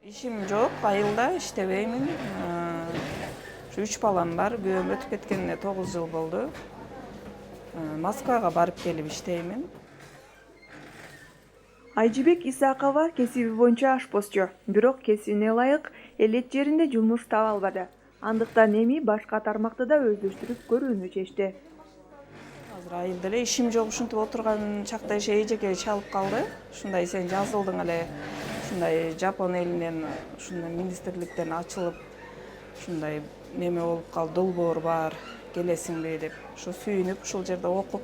Ишим жок, айылда иштебеймин. Ушу 3 балам бар. Күйөөм өтүп кеткенине 9 жыл болду. Москвага барып келип иштеймин. Айжыбек Исакова кесиби боюнча ашпозчу, бирок кесибине ылайык элет жеринде жумуш таба албады. Андыктан эми башка тармакты да өздөштүрүп көрүүнү чечти. Азыр айылда эле ишим жок ушинтип отурган чакта эжеке чалып калды. Ушундай сен жазылдың эле, ушундай Жапон элинен, ушундай министрликтен ачылып, ушундай неме болуп калды, долбоор бар, келесиңби деп. Ошо сүйүнүп, ушул жерде окуп,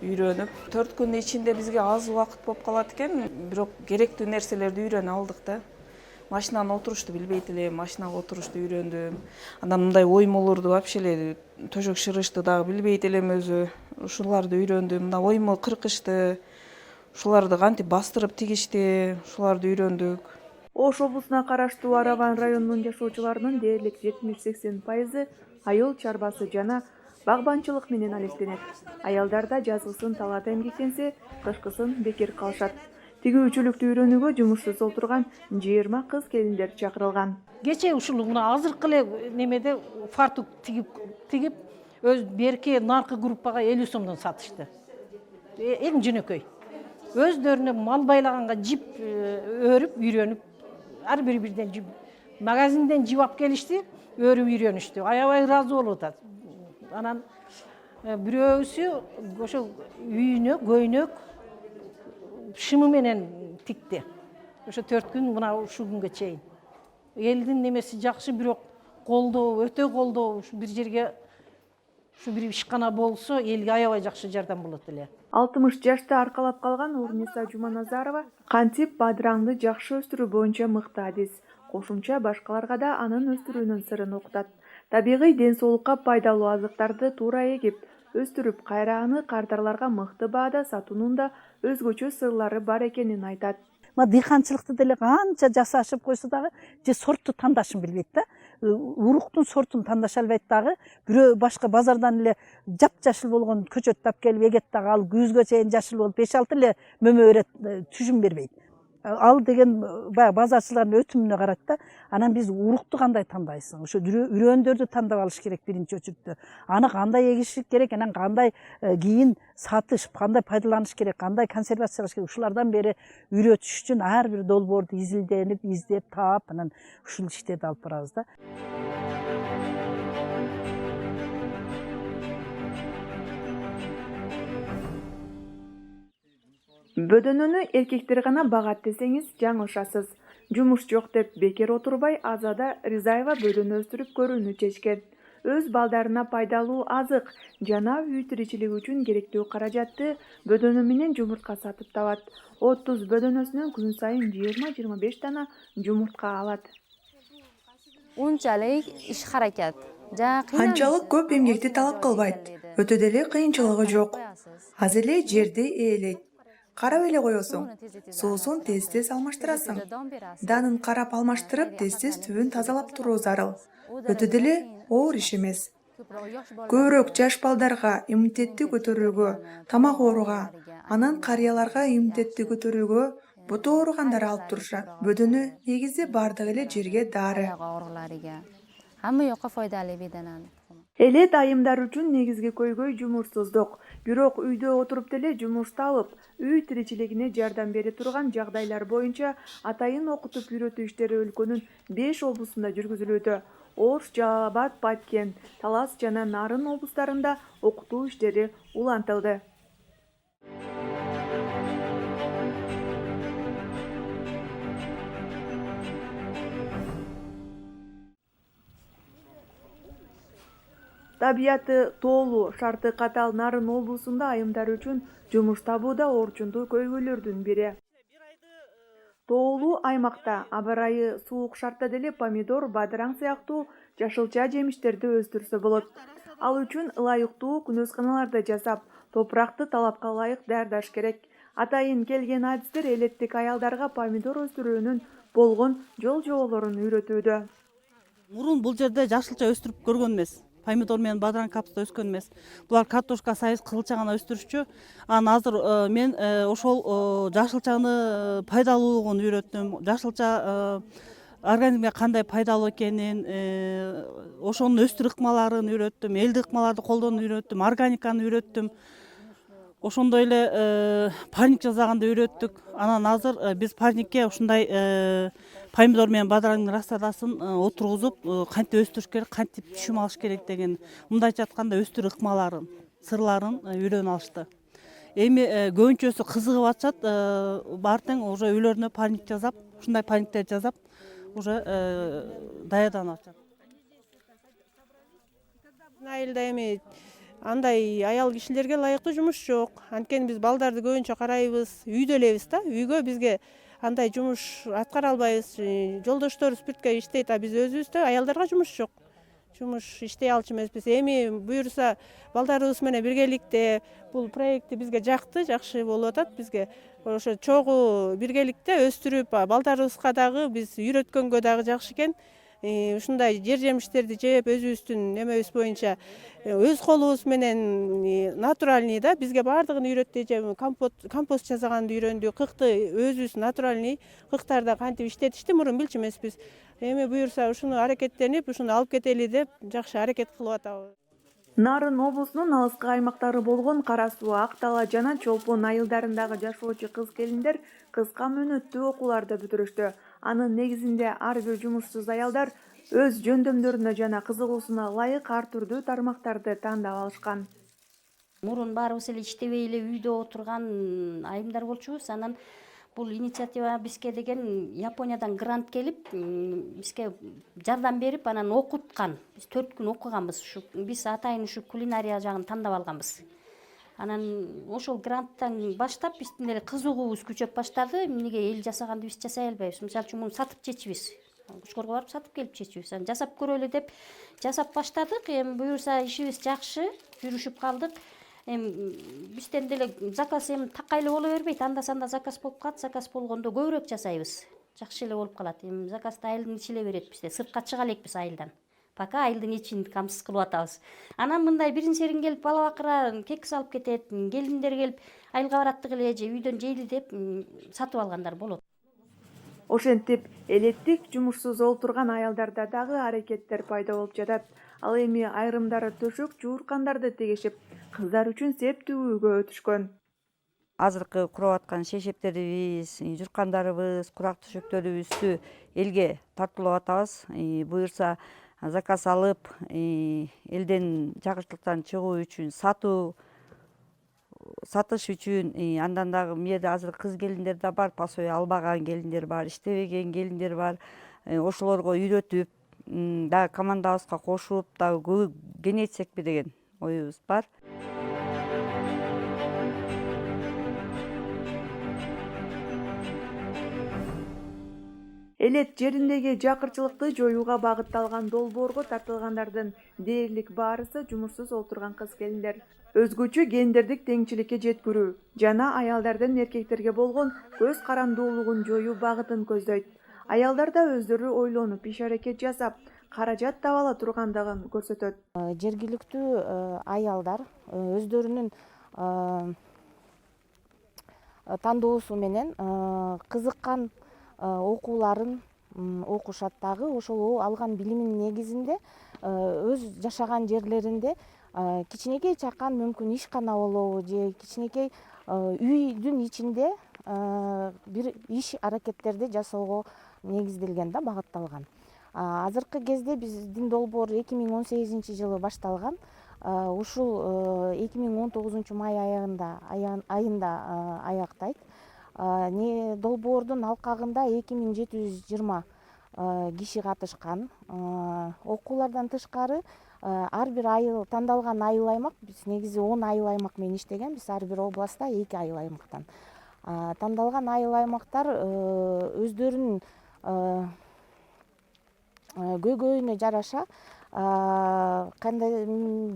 үйрөнүп, 4 күндүн ичинде бизге аз убакыт болуп калат экен, бирок керектүү нерселерди үйрөнүп алдык да. Машинаны отурушту билбейт элем, машинага отурушту үйрөндүм. Андан мындай оймолорду вообще эле төшөк шырышты дагы билбейт элем өзү. Ушуларды үйрөндүм. Мына оймо кыркычты, ушуларды кантип бастырып тигишти, ушуларды үйрөндүк. Ош облусуна караштуу Араван районунун жашоочуларынын дээрлик 70-80% айыл чарбасы жана багбанчылык менен алектенет. Аялдар да жазгысын талаада эмгектенсе, кышкысын бекер калышат. Тигүүчүлүктү үйрөнүүгө жумушсуз отурган 20 кыз келиндер чакырылган. Кече ушул мына азыркы эле немеде фартук тигип өз берки наркы группага 50 сомдон сатышты. Эң жөнөкөй. Өздөрүнө мал байлаганга жип өрүп үйрөнүп, ар бирден жип магазинден жип алып келишти, өрүп үйрөнүштү. Аябай ыраазы болуп атат. Анан бирөөсү ошо үйүнө көйнөк шымы менен тикти. Ошо 4 күн мына ушул күнгө чейин. Элдин немеси жакшы, бирок колдоо, өтө колдоо, ушу бир жерге ушу бир ишкана болсо, элге аябай жакшы жардам болот эле. 60 жашта аркалап калган Урниса Жуманазарова кантип бадыраңды жакшы өстүрүү боюнча мыкты адис. Кошумча башкаларга да анын өстүрүүнүн сырын окутат. Табигый ден соолукка пайдалуу азыктарды туура эгип, өстүрүп, кайра аны кардарларга мыкты баада сатуунун да өзгөчө сырлары бар экенин айтат. Дыйканчылыкты деле канча жасашып койсо дагы же сортту тандашын билбейт да. Уруктун сортун тандаша албайт дагы. Бирөө башка базардан эле жапжашыл болгон көчөт тап келип эгет дагы ал күзгө чейин жашыл болуп 5-6 эле мөмө берет, түшүм бербейт. Ал деген баягы базарчылардын өтүмүнө карайт да. Анан биз урукту кандай тандайсың? Ошо үрөндөрдү тандап алыш керек биринчи очередте. Аны кандай эгиш керек, анан кандай кийин сатыш, кандай пайдаланыш керек, кандай консервациялаш керек. Ушулардан бери үйрөтүш үчүн ар бир долбоорду издеп, таап, анан ушул иштерди алып барабыз да. Бөдөнөнү эркектер гана багат десеңиз жаңылышасыз. Жумуш жок деп бекер отурбай, Азада Ризаева бөдөнө өстүрүп көрүүнү чечкен. Өз балдарына пайдалуу азык жана үй тиричилиги үчүн керектүү каражатты бөдөнө менен жумуртка сатып табат. 30 бөдөнөсүнөн күн сайын 20-25 дана жумуртка алат. Унчалык иш харакат. Анчалык көп эмгекти талап кылбайт. Өтө деле кыйынчылыгы жок. Аз эле жерди ээлейт. Карап эле коесуң. Суусун тез-тез алмаштырасың. Данын карап алмаштырып, тез-тез түбүн тазалап туруу зарыл. Өтө деле оор иш эмес. Көбүрөөк жаш балдарга иммунитетти көтөрүүгө, тамак ооруга, анан карыяларга иммунитетти көтөрүүгө буту ооругандар алып турушат. Бөдөнө негизи бардык эле жерге дары. Hamma yoqqa foydali bedanani. Элет айымдар үчүн негизги көйгөй жумушсуздук. Бирок үйдө отуруп деле жумуш табып, үй тиричилигине жардам бере турган жагдайлар боюнча атайын окутуп үйрөтүү иштери өлкөнүн 5 облусунда жүргүзүлүүдө. Ош, Жалал Абад, Баткен, Талас жана Нарын облустарында окутуу иштери улантылды. Табияты тоолуу, шарты катал Нарын облусунда айымдар үчүн жумуш табууда орчундуу көйгөйлөрдүн бири. Тоолуу аймакта аба ырайы суук шартта деле помидор, бадыраң сыяктуу жашылча жемиштерди өстүрсө болот. Ал үчүн ылайыктуу күнөсканаларды жасап, топуракты талапка ылайык даярдаш керек. Атайын келген адистер элеттик аялдарга помидор өстүрүүнүн болгон жол жоболорун үйрөтүүдө. Мурун бул жерде жашылча өстүрүп көргөн эмес. Помидор менен бадыраң капуста өскөн эмес. Булар картошка, сайыз, кызылча гана өстүрүшчү. Анан азыр мен ошол жашылчаны пайдалуулугун үйрөттүм. Жашылча организмге кандай пайдалуу экенин, ошонун өстүр ыкмаларын үйрөттүм, элдик ыкмаларды колдоону үйрөттүм, органиканы үйрөттүм. Ошондой эле парник жасаганды үйрөттүк. Анан азыр биз парникке ушундай помидор менен бадыраңдын рассадасын отургузуп кантип өстүрүш керек, кантип түшүм алыш керек деген, мындайча айтканда өстүр ыкмаларын, сырларын үйрөнүп алышты. Эми көбүнчөсү кызыгып атышат, баары тең уже үйлөрүнө парник жасап, ушундай парниктер жасап, уже даярданып атышат. Айылда эми андай аял кишилерге ылайыктуу жумуш жок. Анткени биз балдарды көбүнчө карайбыз, үйдө элебиз да. Үйгө бизге андай жумуш аткара албайбыз. Жолдоштор спиртке иштейт, а биз өзүбүздө аялдарга жумуш жок. Жумуш иштей алчу эмеспиз. Эми буюрса балдарыбыз менен биргеликте бул проекти бизге жакты, жакшы болуп атат бизге. Ошо чогуу биргеликте өстүрүп, балдарыбызга дагы биз үйрөткөнгө дагы жакшы экен. Ушундай жер жемиштерди жеп, өзүбүздүн немебиз боюнча өз колубуз менен натуральный да, бизге баардыгын үйрөттү. Компост жасаганды үйрөндүк, кыкты өзүбүз натуральный кыктарда кантип иштетишти мурун билчү эмеспиз. Эми буюрса ушуну аракеттенип, ушуну алып кетели деп жакшы аракет кылып атабыз. Нарын облусунун алыскы аймактары болгон Кара Суу, Ак Дала жана Чолпон айылдарындагы жашоочу кыз-келиндер кыска мөөнөттүү окууларды бүтүрүштү. Анын негизинде ар бир жумушсуз аялдар өз жөндөмдөрүнө жана кызыгуусуна ылайык ар түрдүү тармактарды тандап алышкан. Мурун баарыбыз эле иштебей эле үйдө отурган айымдар болчубуз. Анан бул инициатива бизге деген Япониядан грант келип, бизге жардам берип, анан окуткан. Биз 4 күн окуганбыз. Биз атайын ушу кулинария жагын тандап алганбыз. Анан ошол гранттан баштап биздин эле кызыгуубуз күчөп баштады. Эмнеге эл жасаганды биз жасай албайбыз? Мисалы үчүн муну сатып жечүбүз. Кучкорго барып сатып келип жечүбүз. Анан жасап көрөлү деп жасап баштадык. Эми буюрса ишибиз жакшы, жүрүшүп калдык. Эми бизден деле заказ эми такай эле боло бербейт. Анда-санда заказ болуп калат. Заказ болгондо көбүрөөк жасайбыз. Жакшы эле болуп калат. Эми заказды айылдын ичи эле берет бизде. Сыртка чыга элекпиз айылдан. Пока айылдын ичин камсыз кылып атабыз. Анан мындай бирин-серин келип бала бакыра кекс алып кетет. Келиндер келип айылга бараттык эле же үйдөн жейли деп сатып алгандар болот. Ошентип элеттик жумушсуз олтурган аялдарда дагы аракеттер пайда болуп жатат. Ал эми айрымдары төшөк жууркандарды тегишип, кыздар үчүн сеп тигүүгө өтүшкөн. Азыркы куруп аткан шешептерибиз, журкандарыбыз, курак төшөктөрүбүздү элге тартуулап атабыз. Буюрса заказ алып, элден жакырчылыктан чыгуу үчүн, сатыш үчүн, андан дагы мээде азыр кыз-келиндер да бар, пособие албаган келиндер бар, иштебеген келиндер бар. Ошолорго үйрөтүп, дагы командабызга кошуп, дагы кеңейтсекпи деген оюбуз бар. Элет жериндеги жакырчылыкты жоюуга багытталган долбоорго тартылгандардын дээрлик баарысы жумушсуз олтурган кыз-келиндер. Өзгөчө гендердик теңчиликке жеткирүү жана аялдардын эркектерге болгон көз карандуулугун жоюу багытын көздөйт. Аялдар да өздөрү ойлонуп, иш-аракет жасап, каражат таба ала тургандыгын көрсөтөт. Жергиликтүү аялдар өздөрүнүн тандоосу менен кызыккан окууларын окушат дагы. Ошол алган билиминин негизинде өз жашаган жерлеринде кичинекей чакан мүмкүн ишкана болобу же кичинекей үйдүн ичинде бир иш аракеттерди жасоого негизделген да, багытталган. Азыркы кезде биздин долбоор 2018-жылы башталган. Ушул 2019 май айында аяктайт. Долбоордун алкагында 2720 киши катышкан. Окуулардан тышкары ар бир айыл, тандалган айыл аймак, биз негизи 10 айыл аймак менен иштегенбиз, ар бир областта 2 айыл аймактан. Тандалган айыл аймактар өздөрүнүн көйгөйүнө жараша кандай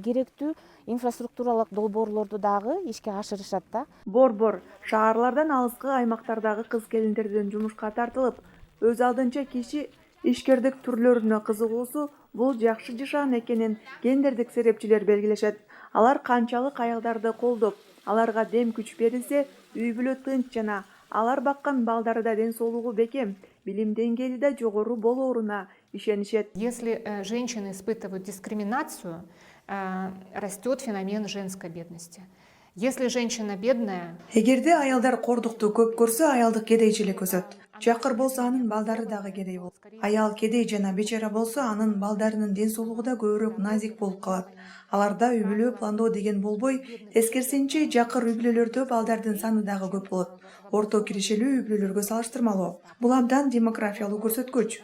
керектүү инфраструктуралык долбоорлорду дагы ишке ашырышат да. Борбор шаарлардан алыскы аймактардагы кыз-келиндердин жумушка тартылып, өз алдынча киши ишкердик түрлөрүнө кызыгуусу бул жакшы жашаан экенин гендердик серепчилер белгилешет. Алар канчалык аялдарды колдоп, аларга дем күч берилсе, үй бүлө тынч жана алар баккан балдары да ден соолугу бекем, билим деңгээли да жогору болооруна ишенишет. Если женщины испытывают дискриминацию, растет феномен женской бедности. Если женщина бедная, Эгерде аялдар кордукту көп көрсө, аялдык кедейчилик өсөт. Жакыр болсо анын балдары дагы кедей болот. Аял кедей жана бечара болсо, анын балдарынын ден соолугу да көбүрөөк назик болуп калат. Аларда үй бүлө пландоо деген болбой, тескерисинче жакыр үй бүлөлөрдө балдардын саны дагы көп болот. Орто киришелүү үй бүлөлөргө салыштырмалуу. Бул абдан демографиялуу көрсөткүч.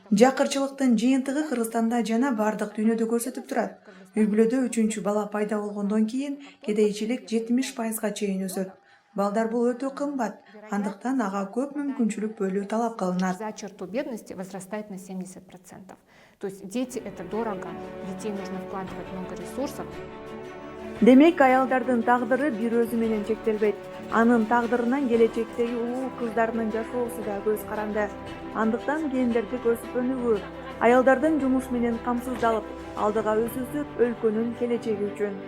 Жакырчылыктын жыйынтыгы Кыргызстанда жана бардык дүйнөдө көрсөтүп турат. Үй бүлөдө 3-чү бала пайда болгондон кийин кедейчилик 70%га чейин өсөт. Балдар бул өтө кымбат, андыктан ага көп мүмкүнчүлүк бөлүү талап кылынат. за черту бедности возрастает на 70%. То есть дети это дорого, в детей нужно вкладывать много ресурсов. Демек, аялдардын тагдыры бир өзү менен чектелбейт. Анын тагдырынан келечектеги улуу кыздарынын жашоосу да көз каранды. Андыктан гендердик өсүп өнүгүү, аялдардын жумуш менен камсыздалып, алдыга өсүүсү өлкөнүн келечеги үчүн.